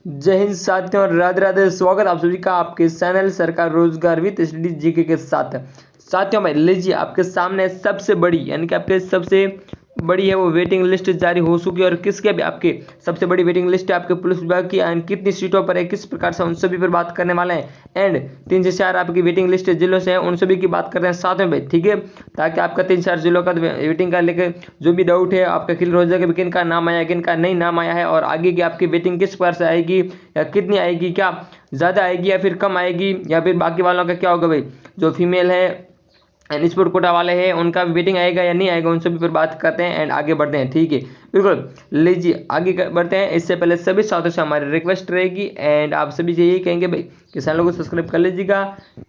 जय हिंद साथियों और राधे राधे। स्वागत आप सभी का आपके चैनल सरकार रोजगार विद स्टडी जीके के साथ। साथियों भाई लीजिए आपके सामने सबसे बड़ी यानी कि आपके सबसे बड़ी है वो वेटिंग लिस्ट जारी हो चुकी है। और किसके भी आपके सबसे बड़ी वेटिंग लिस्ट है आपके पुलिस विभाग की एंड कितनी सीटों पर है, किस प्रकार से, उन सभी पर बात करने वाले हैं। एंड 3 से 4 आपकी वेटिंग लिस्ट जिलों से है उन सभी की बात कर रहे हैं साथ में भाई, ठीक है, ताकि आपका 3-4 जिलों का वेटिंग का लेकर जो भी डाउट है आपका क्लियर हो जाएगा। किन का नाम आया, किन का नहीं नाम आया है, और आगे की आपकी वेटिंग किस प्रकार से आएगी या कितनी आएगी, क्या ज़्यादा आएगी या फिर कम आएगी, या फिर बाकी वालों का क्या होगा भाई, जो फीमेल है एंड स्पोर्ट कोटा वाले हैं उनका वेटिंग आएगा या नहीं आएगा, उन सभी पर बात करते हैं एंड आगे बढ़ते हैं। ठीक है, बिल्कुल लीजिए आगे बढ़ते हैं। इससे पहले सभी साथियों से हमारी रिक्वेस्ट रहेगी एंड आप सभी से यही कहेंगे भाई कि चैनल को सब्सक्राइब कर लीजिएगा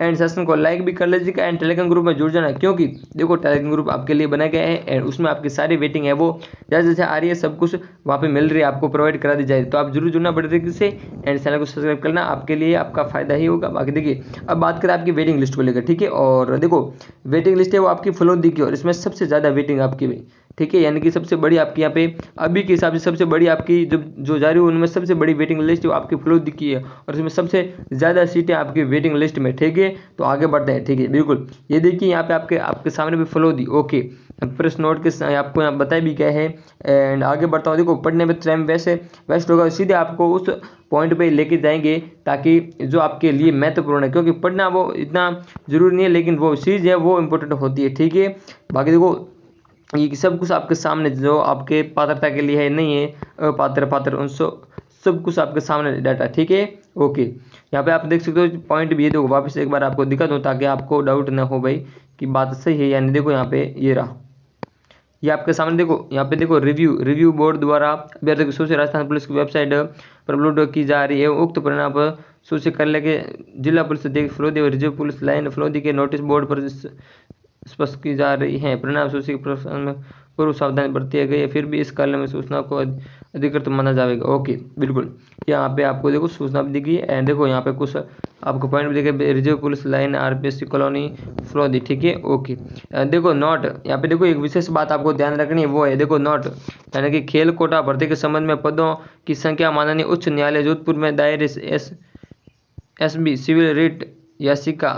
एंड सेशन को लाइक भी कर लीजिएगा एंड टेलीग्राम ग्रुप में जुड़ जाना, क्योंकि देखो टेलीग्राम ग्रुप आपके लिए बनाया गया है एंड उसमें आपकी सारी वेटिंग है वो जैसे जैसे आ रही है सब कुछ वहाँ पे मिल रही है, आपको प्रोवाइड करा दी जाएगी। तो आप जरूर जुड़ना बड़े तरीके से एंड चैनल को सब्सक्राइब करना, आपके लिए आपका फायदा ही होगा। बाकी देखिए अब बात करें आपकी वेटिंग लिस्ट को लेकर, ठीक है। और देखो वेटिंग लिस्ट है वो आपकी फ्लो दिखी और इसमें सबसे ज़्यादा वेटिंग आपकी भी, ठीक है, यानी कि सबसे बड़ी आपकी यहाँ पे अभी के हिसाब से सबसे बड़ी आपकी जो जारी हुई उनमें सबसे बड़ी वेटिंग लिस्ट वो आपकी फ्लो दिखी है और इसमें सबसे ज़्यादा सीटें आपकी वेटिंग लिस्ट में, ठीक है। तो आगे बढ़ते हैं, ठीक है, बिल्कुल ये देखिए यहाँ पे आपके सामने भी फ्लो दी, ओके, प्रेस नोट के आपको यहाँ बताया भी क्या है एंड आगे बढ़ता हूँ। देखो पढ़ने में टाइम वैसे वेस्ट होगा, सीधे आपको उस पॉइंट पे लेके जाएंगे ताकि जो आपके लिए महत्वपूर्ण है, क्योंकि पढ़ना वो इतना जरूरी नहीं है लेकिन वो चीज़ है वो इम्पोर्टेंट होती है, ठीक है। बाकी देखो ये सब कुछ आपके सामने जो आपके पात्रता के लिए है नहीं है, पात्र उन सब कुछ आपके सामने डाटा, ठीक है, ओके। यहाँ पे आप देख सकते हो पॉइंट भी है, देखो वापस एक बार आपको दिखा दूँ ताकि आपको डाउट ना हो भाई कि बात सही है यानी। देखो यहाँ पे ये रहा, ये आपके सामने देखो, यहाँ पे देखो रिव्यू बोर्ड द्वारा अभ्यर्थी की सूची राजस्थान पुलिस की वेबसाइट पर अपलोड की जा रही है। उक्त परिणाम पर सूची कर लेके जिला पुलिस अधीक्षक फलोदी और रिजर्व पुलिस लाइन फलोदी के नोटिस बोर्ड पर स्पष्ट की जा रही है। परिणाम सूची के प्रश्न में पूर्व सावधानी बरती गई है, फिर भी इस कार्य में सूचना को अधिकृत माना जाएगा, ओके, बिल्कुल। यहाँ पे आपको देखो सूचना भी दिखी है एंड देखो यहाँ पे कुछ आपको पॉइंट भी दिखे, reserve police line RPSC colony Phalodi, ठीक है, ओके। देखो नोट, यहाँ पे देखो एक विशेष बात आपको ध्यान रखनी है वो है, देखो नोट यानी कि खेल कोटा भर्ती के संबंध में पदों की संख्या माननीय उच्च न्यायालय जोधपुर में दायर एसबी सिविल रिट याचिका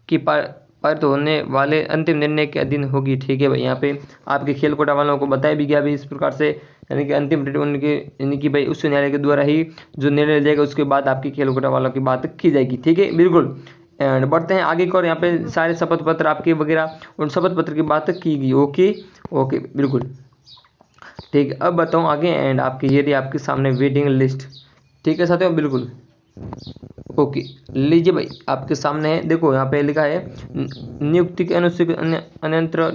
की पारित होने वाले अंतिम निर्णय के अधीन होगी, ठीक है भाई। यहाँ पे आपके खेल कोटा वालों को बताया भी गया भी इस प्रकार से, यानी कि अंतिम रिट उनके यानी कि भाई उच्च न्यायालय के द्वारा ही जो निर्णय लिया जाएगा उसके बाद आपकी खेल कोटा वालों की बात की जाएगी, ठीक है, बिल्कुल। एंड बढ़ते हैं आगे की और यहाँ पे सारे शपथ पत्र आपके वगैरह उन शपथ पत्र की बात की गई, ओके ओके, बिल्कुल ठीक है। अब बताऊँ आगे एंड आपकी ये रही आपके सामने वेटिंग लिस्ट, ठीक है साथियों, बिल्कुल ओके। लीजिए भाई आपके सामने है, देखो यहाँ पे लिखा है नियुक्ति के अन्यंत्र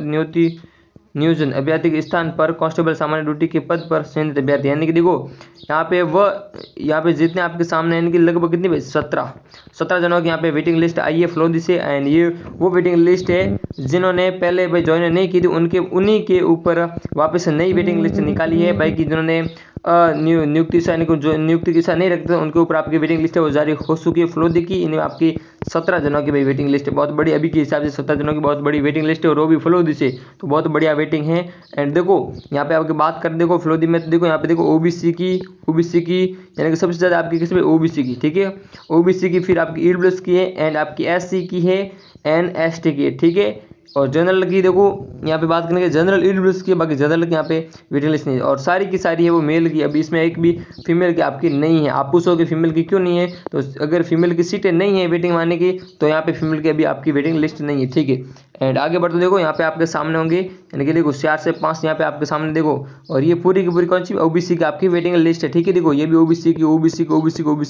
नियोजन अभ्यर्थी के स्थान पर कांस्टेबल सामान्य ड्यूटी के पद पर चयनित अभ्यर्थी, यानी कि देखो यहाँ पे जितने आपके सामने यानी कि लगभग कितनी भाई 17 जनों की यहाँ पे वेटिंग लिस्ट आई है फ्लोदी से एंड ये वो वेटिंग लिस्ट है जिन्होंने पहले भाई ज्वाइन नहीं की थी उन्हीं के ऊपर वापस नई वेटिंग लिस्ट निकाली है भाई, कि जिन्होंने नियुक्ति से जो नियुक्ति की इच्छा नहीं रखते उनके ऊपर आपकी वेटिंग लिस्ट है वो जारी हो चुकी है फ्लोदी की। इन्हें आपकी 17 जनों की भाई वेटिंग लिस्ट है, बहुत बड़ी अभी के हिसाब से 17 जनों की बहुत बड़ी वेटिंग लिस्ट है और वो भी फ्लोदी से, तो बहुत बढ़िया वेटिंग है। एंड देखो यहाँ पे आपकी बात कर देखो फ्लोदी में, तो देखो यहाँ पे देखो ओबीसी की यानी कि सबसे ज़्यादा आपकी किसमें ओबीसी की, ठीक है, ओबीसी की, फिर आपकी ईडब्ल्यूएस की है एंड आपकी एससी की है एंड एसटी की है, ठीक है। और जनरल की देखो यहाँ पे बात करने के जनरल ईडब्ल्यूएस की, बाकी जनरल की यहाँ पे वेटिंग लिस्ट नहीं है और सारी की सारी है वो मेल की, अभी इसमें एक भी फीमेल की आपकी नहीं है। आप पूछोगे फीमेल की क्यों नहीं है, तो अगर फीमेल की सीटें नहीं है वेटिंग मारने की तो यहाँ पे फीमेल की अभी आपकी वेटिंग लिस्ट नहीं है, ठीक है। एंड आगे बढ़ते देखो यहाँ पे आपके सामने होंगे यानी कि देखो 4 से 5 यहाँ पे आपके सामने देखो, और ये पूरी की पूरी कौन सी ओबीसी की आपकी वेटिंग लिस्ट है, ठीक है, देखो ये भी ओबीसी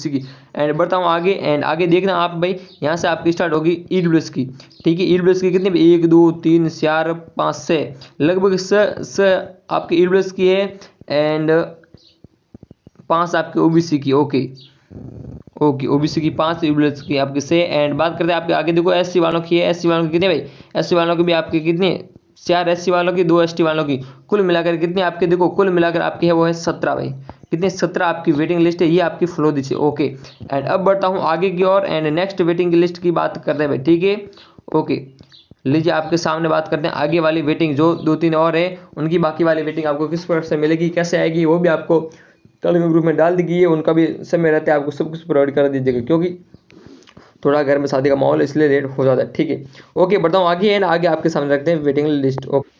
की। एंड बढ़ता हूँ आगे एंड आगे देखना आप भाई यहाँ से आपकी स्टार्ट होगी ईडब्ल्यूएस की, ठीक है, ईडब्ल्यूएस की कितनी 1 2 3 4 5 6 लगभग स आपकी ईडब्ल्यूएस की है एंड 5 आपके ओबीसी की, ओके ओबीसी की 5 ईडब्ल्यूएस की आपके से। एंड बात करते हैं आपके आगे देखो एससी वालों की है, एससी वालों की कितने भाई, एससी वालों की भी आपके कितने 4 एससी वालों की 2 एसटी वालों की, कुल मिलाकर कितने आपके देखो कुल मिलाकर आपकी है वो है 17 भाई, कितने 17 आपकी वेटिंग लिस्ट है, ये आपकी फ्लोदी से, ओके। एंड अब बढ़ता हूँ आगे की ओर एंड नेक्स्ट वेटिंग की लिस्ट की बात करते हैं भाई, ठीक है, ओके। लीजिए आपके सामने बात करते हैं आगे वाली वेटिंग जो 2-3 और है उनकी, बाकी वाली वेटिंग आपको किस प्रकार से मिलेगी, कैसे आएगी, वो भी आपको टेलीग्राम ग्रुप में डाल दीजिए, उनका भी समय रहता है आपको सब कुछ प्रोवाइड कर दीजिएगा, क्योंकि थोड़ा घर में शादी का माहौल इसलिए लेट हो जाता है। ठीक है, ओके बढ़ता हूँ आगे। एंड आगे आपके सामने रखते हैं वेटिंग लिस्ट। ओके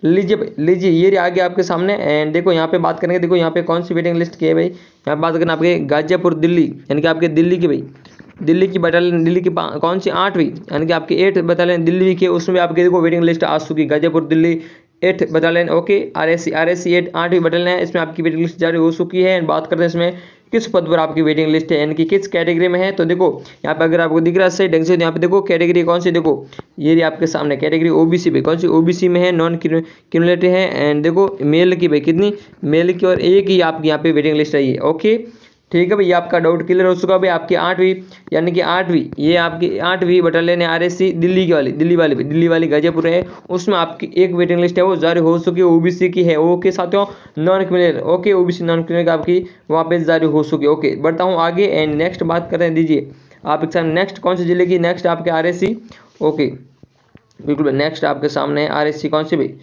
लीजिए ये रही आगे आपके सामने। एंड देखो यहाँ पे बात करेंगे, देखो यहाँ पे कौन सी वेटिंग लिस्ट की है भाई। यहाँ पे बात करें आपके गाजियापुर दिल्ली, यानी कि आपके दिल्ली की भाई, दिल्ली की बटालियन, दिल्ली की कौन सी 8वीं, यानी कि आपकी 8 बटालियन दिल्ली की, उसमें आपके देखो वेटिंग लिस्ट आ चुकी है। Ghaziapur Delhi 8 battalion, okay RSC 8वीं बटालियन है, इसमें आपकी वेटिंग लिस्ट जारी हो चुकी है। एंड बात करते हैं इसमें किस पद पर आपकी वेटिंग लिस्ट है, यानी कि किस कैटेगरी में है। तो देखो यहाँ पे अगर आपको दिख रहा है सही ढंग से, तो यहाँ पे देखो कैटेगरी कौन सी, देखो ये रही आपके सामने कैटेगरी OBC पे, कौन सी OBC में है, नॉन क्यूमुलेटिव है। एंड देखो मेल की भाई कितनी, मेल की और एक ही आपकी यहाँ पे वेटिंग लिस्ट आई है। ओके ठीक है भाई, आपका डाउट क्लियर हो चुका भाई। आपकी 8वीं, यानी कि 8वीं, ये आपकी 8वीं बटालियन है RSC दिल्ली की वाली, दिल्ली वाली गाजियापुर है, उसमें आपकी एक वेटिंग लिस्ट है वो जारी हो चुकी है, OBC की है। ओके साथियों, non criminal, okay OBC non criminal आपकी वहाँ पे जारी हो चुकी है। ओके बढ़ता हूँ आगे। एंड नेक्स्ट बात करें दीजिए आप एक साथ, नेक्स्ट कौन से जिले की, नेक्स्ट आपके RSC, ओके बिल्कुल नेक्स्ट आपके सामने है RSC कौन सी भाई,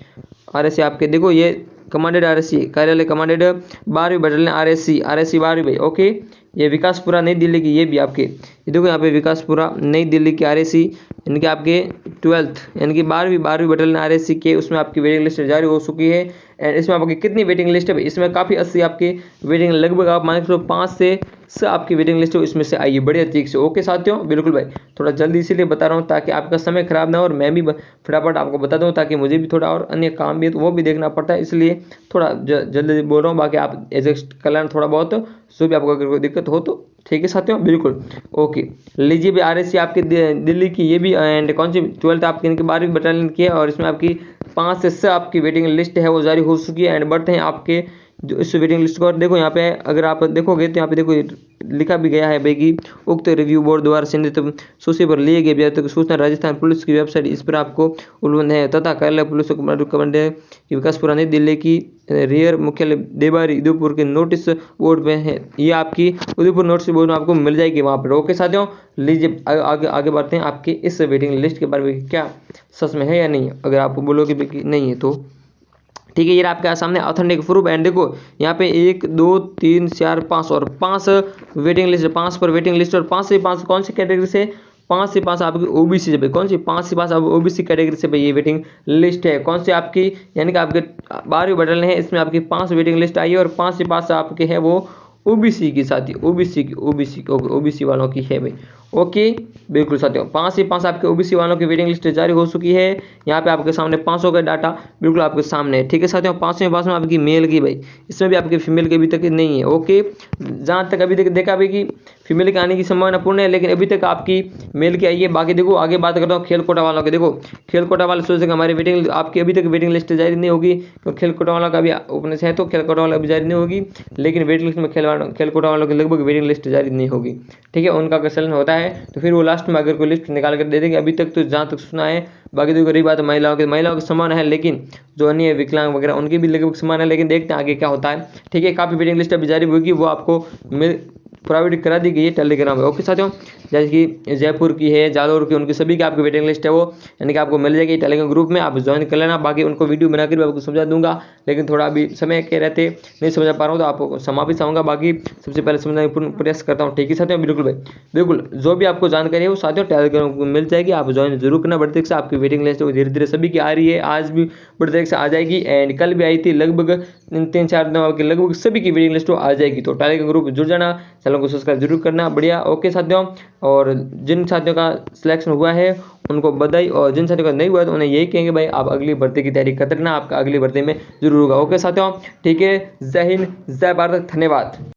RSC आपके देखो ये कमांडेड RSC कार्यालय कमांडेड 12वीं बटालियन RSC 12वीं भाई। ओके ये विकासपुरा नई दिल्ली की, ये भी आपके ये देखो यहाँ पे विकासपुरा नई दिल्ली की RSC, यानी कि आपके 12th यानी कि 12वीं बटालियन RSC के, उसमें आपकी वेटिंग लिस्ट जारी हो चुकी है। एंड इसमें आपकी कितनी वेटिंग लिस्ट है भाई, इसमें काफ़ी 80 आपकी वेटिंग, लगभग आप मान के चलो 5 से आपकी वेटिंग लिस्ट इसमें से आई है, बढ़िया तरीके से। ओके साथियों बिल्कुल भाई, थोड़ा जल्दी इसीलिए बता रहा हूँ ताकि आपका समय खराब ना हो और मैं भी फटाफट आपको बता दूँ, ताकि मुझे भी थोड़ा और अन्य काम भी है तो वो भी देखना पड़ता है, इसलिए थोड़ा जल्दी बोल रहा हूँ। बाकी आप एडजस्ट कर लेना थोड़ा बहुत, जो भी आपको अगर कोई दिक्कत हो तो ठीक है साथियों बिल्कुल। ओके लीजिए भी RSC आपकी दिल्ली की, ये भी एंड कौन सी 12th आपकी, इनकी 12वीं बटालियन की है, और इसमें आपकी 5 से 6 आपकी वेटिंग लिस्ट है वो जारी हो चुकी है। एंड बढ़ते हैं आपके जो इस वेटिंग लिस्ट को, और देखो यहाँ पे अगर आप देखोगे तो यहाँ पे देखो लिखा भी गया है भाई कि उक्त रिव्यू बोर्ड द्वारा संदिग्ध सूची पर लिए गए तक सूचना राजस्थान पुलिस की वेबसाइट इस पर आपको उपलब्ध है, तथा कार्यालय पुलिस कमांडर विकासपुरा नई दिल्ली की रियर मुख्यालय देवारी उदयपुर के नोटिस बोर्ड में है, ये आपकी उदयपुर नोटिस बोर्ड में आपको मिल जाएगी वहाँ पर। ओके साथियों लीजिए आगे बढ़ते हैं आपके इस वेटिंग लिस्ट के बारे में, क्या सच में है या नहीं है। अगर आप बोलोगे कि नहीं है तो ठीक है, ये आपके सामने ऑथेंटिक प्रूफ। एंड देखो यहाँ पे 1 2 3 4 5 और 5 वेटिंग लिस्ट, 5 पर वेटिंग लिस्ट, और 5 से 5 कौन सी कैटेगरी से, 5 से 5 आपकी OBC से भाई, कौन सी 5 से 5 आप OBC कैटेगरी से भाई ये वेटिंग लिस्ट है, कौन सी आपकी, यानी कि आपके 12वीं बटालियन है, इसमें आपकी 5 वेटिंग लिस्ट आई है, और 5 से 5 आपके है वो OBC की साथी, OBC वालों की है भाई। ओके बिल्कुल साथियों, 5 से 5 आपके OBC वालों की वेटिंग लिस्ट जारी हो चुकी है। यहाँ पे आपके सामने 500 का डाटा बिल्कुल आपके सामने है। ठीक है साथियों, 5 में 5 में आपकी मेल की भाई, इसमें भी आपके फीमेल की अभी तक नहीं है। ओके जहाँ तक अभी तक देखा भाई कि फीमेल के आने की संभावना पूर्ण है, लेकिन अभी तक आपकी मेल की आई है। बाकी देखो आगे बात करता हूँ खेल कोटा वालों के, देखो खेल कोटा वाले सोचेंगे हमारी वेटिंग, आपकी अभी तक वेटिंग लिस्ट जारी नहीं होगी, तो खेल कोटा वाला का भी ओपन है, तो खेल कोटा वाला अभी जारी नहीं होगी, लेकिन वेटिंग लिस्ट में खेल कोटा वालों की लगभग वेटिंग लिस्ट जारी नहीं होगी। ठीक है, उनका अगर चलन होता है तो फिर वो लास्ट में अगर कोई लिस्ट निकाल कर दे देंगे। अभी तक तो जहाँ तक सुना है, बाकी तो रही बात महिलाओं की समान है, लेकिन जो अन्य विकलांग वगैरह उनकी भी लगभग समान है, लेकिन देखते हैं आगे क्या होता है। ठीक है, काफ़ी वेटिंग लिस्ट अभी जारी होगी, वो आपको प्रोवाइड करा दी गई है टेलीग्राम में। ओके साथियों, जैसे कि जयपुर की है, जालौर की, उनकी सभी की आपकी वेटिंग लिस्ट है वो, यानी कि आपको मिल जाएगी टेलीग्राम ग्रुप में, आप ज्वाइन कर लेना। बाकी उनको वीडियो बनाकर भी आपको समझा दूंगा, लेकिन थोड़ा अभी समय के रहते नहीं समझा पा रहा हूँ, तो आपको समा भी चाहूँगा। बाकी सबसे पहले समझने का प्रयास करता हूँ। ठीक है साथियों बिल्कुल भाई, बिल्कुल जो भी आपको जानकारी है वो साथियों टेलीग्राम को मिल जाएगी, आप ज्वाइन जरूर करना। बड़ी तरीके से आपकी वेटिंग लिस्ट धीरे धीरे सभी की आ रही है, आज भी बड़ी तरीके से आ जाएगी, एंड कल भी आई थी, लगभग 3-4 दिन आपकी लगभग सभी की वेटिंग लिस्ट आ जाएगी। तो टेलीग्राम ग्रुप जुड़ जाना, चैनल को सब्सक्राइब जरूर करना। बढ़िया ओके साथियों, और जिन साथियों का सिलेक्शन हुआ है उनको बधाई, और जिन साथियों का नहीं हुआ तो उन्हें यही कहेंगे भाई आप अगली भर्ती की तैयारी करते रहना, आपका अगली भर्ती में जरूर होगा। ओके साथियों ठीक है, जय हिंद जय भारत, धन्यवाद।